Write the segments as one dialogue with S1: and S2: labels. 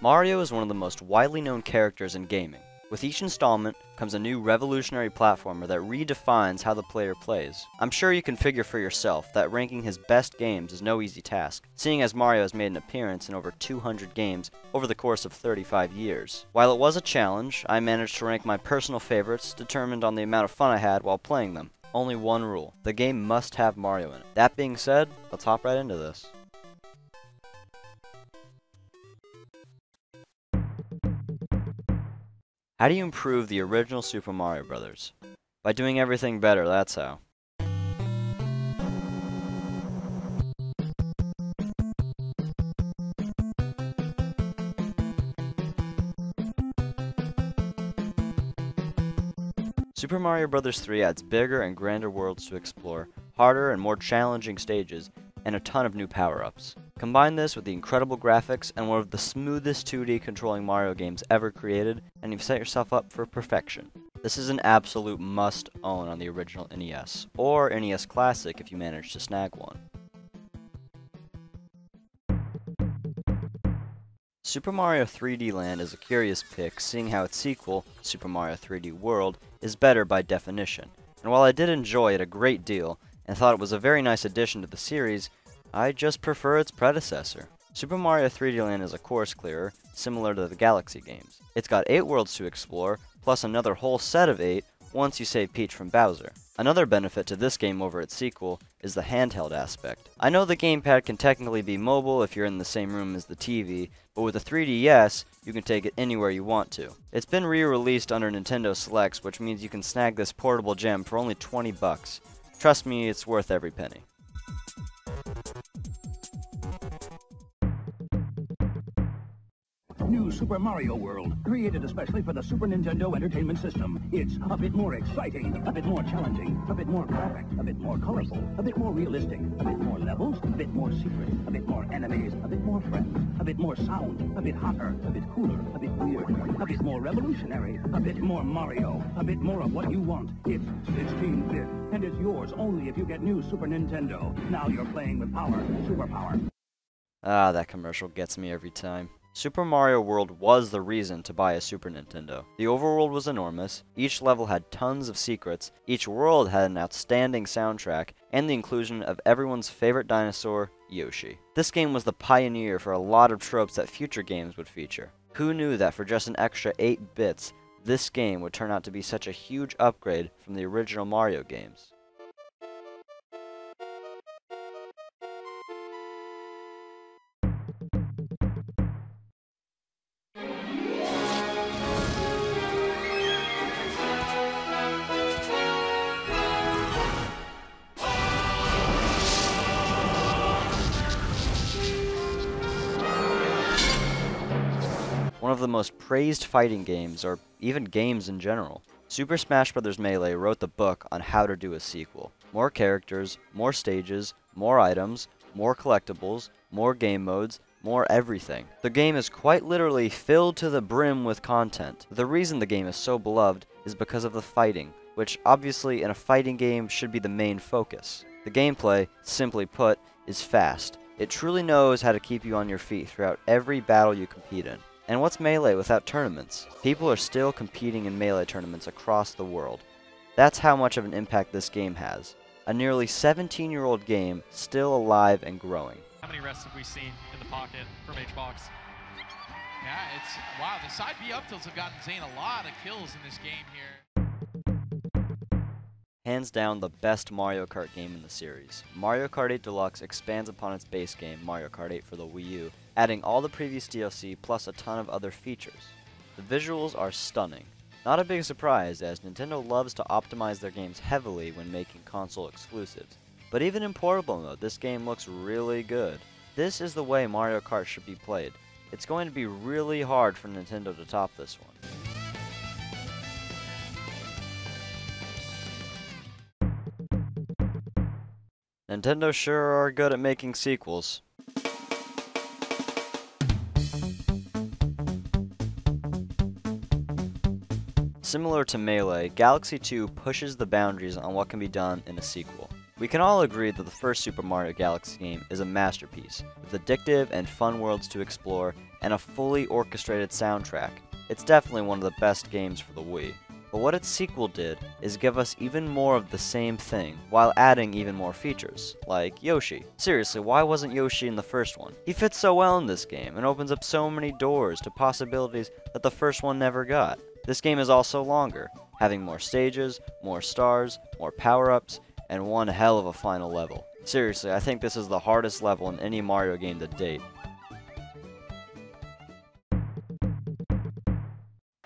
S1: Mario is one of the most widely known characters in gaming. With each installment comes a new revolutionary platformer that redefines how the player plays. I'm sure you can figure for yourself that ranking his best games is no easy task, seeing as Mario has made an appearance in over 200 games over the course of 35 years. While it was a challenge, I managed to rank my personal favorites determined on the amount of fun I had while playing them. Only one rule: the game must have Mario in it. That being said, let's hop right into this. How do you improve the original Super Mario Bros? By doing everything better, that's how. Super Mario Bros. 3 adds bigger and grander worlds to explore, harder and more challenging stages, and a ton of new power-ups. Combine this with the incredible graphics and one of the smoothest 2D controlling Mario games ever created, and you've set yourself up for perfection. This is an absolute must-own on the original NES, or NES Classic if you manage to snag one. Super Mario 3D Land is a curious pick, seeing how its sequel, Super Mario 3D World, is better by definition. And while I did enjoy it a great deal, and thought it was a very nice addition to the series, I just prefer its predecessor. Super Mario 3D Land is a course clearer, similar to the Galaxy games. It's got 8 worlds to explore, plus another whole set of 8 once you save Peach from Bowser. Another benefit to this game over its sequel is the handheld aspect. I know the gamepad can technically be mobile if you're in the same room as the TV, but with the 3DS, you can take it anywhere you want to. It's been re-released under Nintendo Selects, which means you can snag this portable gem for only 20 bucks. Trust me, it's worth every penny.
S2: New Super Mario World, created especially for the Super Nintendo Entertainment System. It's a bit more exciting, a bit more challenging, a bit more graphic, a bit more colorful, a bit more realistic, a bit more levels, a bit more secret, a bit more enemies, a bit more friends, a bit more sound, a bit hotter, a bit cooler, a bit weird, a bit more revolutionary, a bit more Mario, a bit more of what you want. It's 16-bit, and it's yours only if you get new Super Nintendo. Now you're playing with power, superpower.
S1: Ah, that commercial gets me every time. Super Mario World was the reason to buy a Super Nintendo. The overworld was enormous, each level had tons of secrets, each world had an outstanding soundtrack, and the inclusion of everyone's favorite dinosaur, Yoshi. This game was the pioneer for a lot of tropes that future games would feature. Who knew that for just an extra 8 bits, this game would turn out to be such a huge upgrade from the original Mario games? One of the most praised fighting games, or even games in general. Super Smash Bros. Melee wrote the book on how to do a sequel. More characters, more stages, more items, more collectibles, more game modes, more everything. The game is quite literally filled to the brim with content. The reason the game is so beloved is because of the fighting, which obviously in a fighting game should be the main focus. The gameplay, simply put, is fast. It truly knows how to keep you on your feet throughout every battle you compete in. And what's Melee without tournaments? People are still competing in Melee tournaments across the world. That's how much of an impact this game has. A nearly 17-year-old game still alive and growing.
S3: How many rests have we seen in the pocket from H-Box? Yeah, it's, wow, the side B up tilts have gotten Zane a lot of kills in this game here.
S1: Hands down the best Mario Kart game in the series. Mario Kart 8 Deluxe expands upon its base game, Mario Kart 8 for the Wii U, adding all the previous DLC plus a ton of other features. The visuals are stunning. Not a big surprise, as Nintendo loves to optimize their games heavily when making console exclusives. But even in portable mode, this game looks really good. This is the way Mario Kart should be played. It's going to be really hard for Nintendo to top this one. Nintendo sure are good at making sequels. Similar to Melee, Galaxy 2 pushes the boundaries on what can be done in a sequel. We can all agree that the first Super Mario Galaxy game is a masterpiece, with addictive and fun worlds to explore, and a fully orchestrated soundtrack. It's definitely one of the best games for the Wii. But what its sequel did is give us even more of the same thing, while adding even more features, like Yoshi. Seriously, why wasn't Yoshi in the first one? He fits so well in this game, and opens up so many doors to possibilities that the first one never got. This game is also longer, having more stages, more stars, more power-ups, and one hell of a final level. Seriously, I think this is the hardest level in any Mario game to date.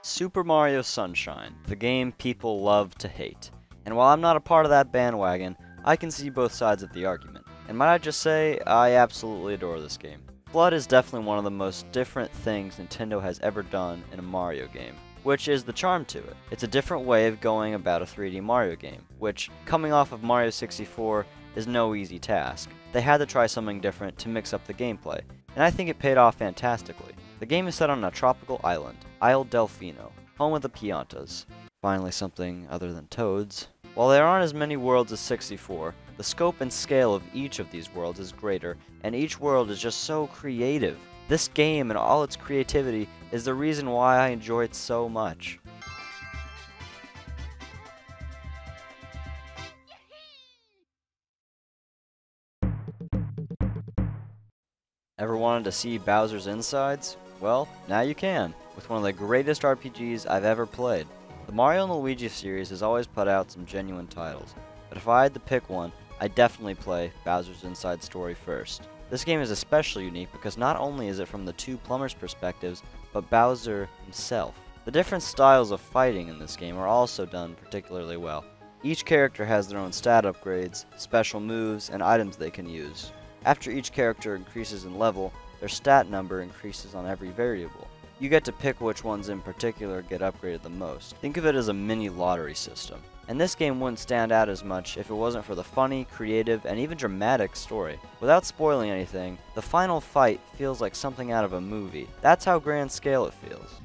S1: Super Mario Sunshine, the game people love to hate. And while I'm not a part of that bandwagon, I can see both sides of the argument. And might I just say, I absolutely adore this game. Flood is definitely one of the most different things Nintendo has ever done in a Mario game, which is the charm to it. It's a different way of going about a 3D Mario game, which, coming off of Mario 64, is no easy task. They had to try something different to mix up the gameplay, and I think it paid off fantastically. The game is set on a tropical island, Isle Delfino, home of the Piantas. Finally something other than toads. While there aren't as many worlds as 64, the scope and scale of each of these worlds is greater, and each world is just so creative. This game and all its creativity is the reason why I enjoy it so much. Ever wanted to see Bowser's insides? Well, now you can, with one of the greatest RPGs I've ever played. The Mario and Luigi series has always put out some genuine titles, but if I had to pick one, I'd definitely play Bowser's Inside Story first. This game is especially unique because not only is it from the two plumbers' perspectives, but Bowser himself. The different styles of fighting in this game are also done particularly well. Each character has their own stat upgrades, special moves, and items they can use. After each character increases in level, their stat number increases on every variable. You get to pick which ones in particular get upgraded the most. Think of it as a mini lottery system. And this game wouldn't stand out as much if it wasn't for the funny, creative, and even dramatic story. Without spoiling anything, the final fight feels like something out of a movie. That's how grand scale it feels.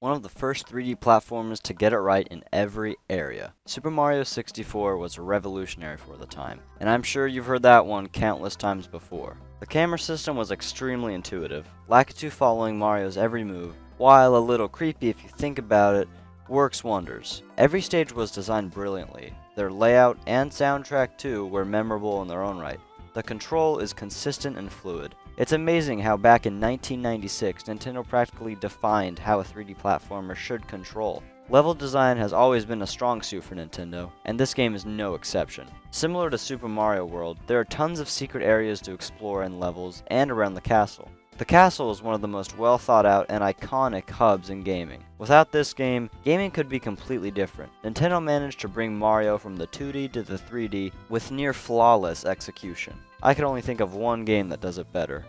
S1: One of the first 3D platformers to get it right in every area. Super Mario 64 was revolutionary for the time, and I'm sure you've heard that one countless times before. The camera system was extremely intuitive, Lakitu following Mario's every move, while a little creepy if you think about it, works wonders. Every stage was designed brilliantly. Their layout and soundtrack too were memorable in their own right. The control is consistent and fluid. It's amazing how back in 1996, Nintendo practically defined how a 3D platformer should control. Level design has always been a strong suit for Nintendo, and this game is no exception. Similar to Super Mario World, there are tons of secret areas to explore in levels and around the castle. The castle is one of the most well thought out and iconic hubs in gaming. Without this game, gaming could be completely different. Nintendo managed to bring Mario from the 2D to the 3D with near flawless execution. I can only think of one game that does it better.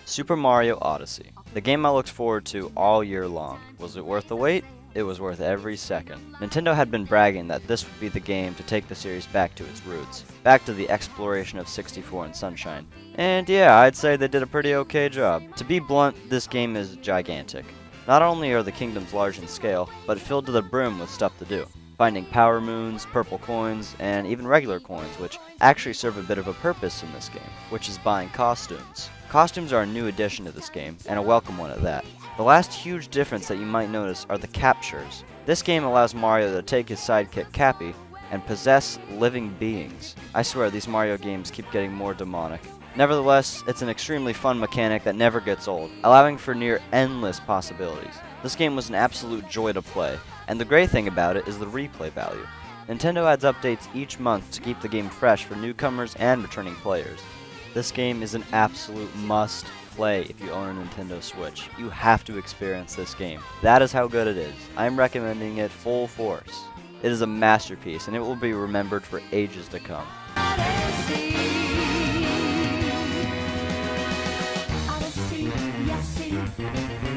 S1: Super Mario Odyssey, the game I looked forward to all year long. Was it worth the wait? It was worth every second. Nintendo had been bragging that this would be the game to take the series back to its roots, back to the exploration of 64 and Sunshine. And yeah, I'd say they did a pretty okay job. To be blunt, this game is gigantic. Not only are the kingdoms large in scale, but filled to the brim with stuff to do. Finding power moons, purple coins, and even regular coins, which actually serve a bit of a purpose in this game, which is buying costumes. Costumes are a new addition to this game, and a welcome one at that. The last huge difference that you might notice are the captures. This game allows Mario to take his sidekick Cappy and possess living beings. I swear these Mario games keep getting more demonic. Nevertheless, it's an extremely fun mechanic that never gets old, allowing for near endless possibilities. This game was an absolute joy to play, and the great thing about it is the replay value. Nintendo adds updates each month to keep the game fresh for newcomers and returning players. This game is an absolute must-play if you own a Nintendo Switch. You have to experience this game. That is how good it is. I'm recommending it full force. It is a masterpiece, and it will be remembered for ages to come.
S4: Odyssey. Odyssey, Odyssey.